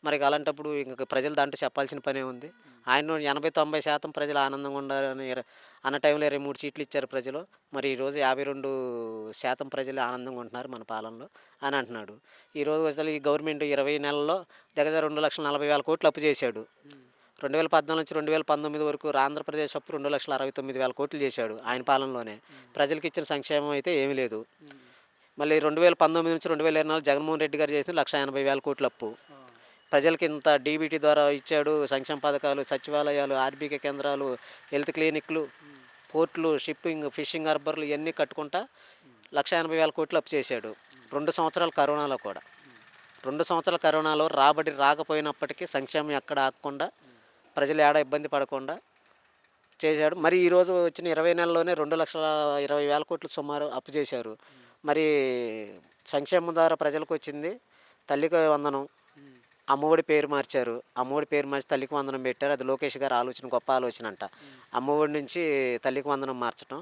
మరి అలాంటప్పుడు ఇంక ప్రజలు దాంట్లో చెప్పాల్సిన పనే ఉంది. ఆయన 80-90% ప్రజలు ఆనందంగా ఉండాలని అన్న టైంలో 23 సీట్లు ఇచ్చారు ప్రజలు. మరి ఈరోజు 52% ప్రజలు ఆనందంగా ఉంటున్నారు మన పాలనలో అని అంటున్నాడు. ఈరోజు అసలు ఈ గవర్నమెంట్ 20 నెలల్లో దగ్గర దగ్గర 2,40,000 కోట్లు అప్పు చేశాడు. 2014 నుంచి 2019 వరకు ఆంధ్రప్రదేశ్ అప్పు 2,69,000 కోట్లు చేశాడు ఆయన పాలనలోనే. ప్రజలకి ఇచ్చిన సంక్షేమం అయితే ఏమీ లేదు. మళ్ళీ 2019 నుంచి 2024 జగన్మోహన్ రెడ్డి గారు చేసింది 1,80,000 కోట్ల అప్పు. ప్రజలకి ఇంత డీబీటీ ద్వారా ఇచ్చాడు. సంక్షేమ పథకాలు, సచివాలయాలు, ఆర్బీకే కేంద్రాలు, హెల్త్ క్లినిక్లు, పోర్టులు, షిప్పింగ్, ఫిషింగ్ హార్బర్లు ఇవన్నీ కట్టుకుంటా 1,80,000 కోట్లు అప్పు చేశాడు. 2 సంవత్సరాలు కరోనాలో కూడా. 2 సంవత్సరాల కరోనాలో రాబడి రాకపోయినప్పటికీ సంక్షేమం ఎక్కడ ఆగకుండా ప్రజలు ఏడ ఇబ్బంది పడకుండా చేశాడు. మరి ఈరోజు వచ్చిన 20 నెలల్లోనే 2,20,000 కోట్లు సుమారు అప్పు చేశారు. మరి సంక్షేమం ద్వారా ప్రజలకు వచ్చింది తల్లికి వందనం, అమ్మఒడి పేరు మార్చారు. అమ్మఒడి పేరు మార్చి తల్లికి వందనం పెట్టారు. అది లోకేష్ గారి ఆలోచన, గొప్ప ఆలోచన అంట. అమ్మఒడి నుంచి తల్లికి వందనం మార్చడం.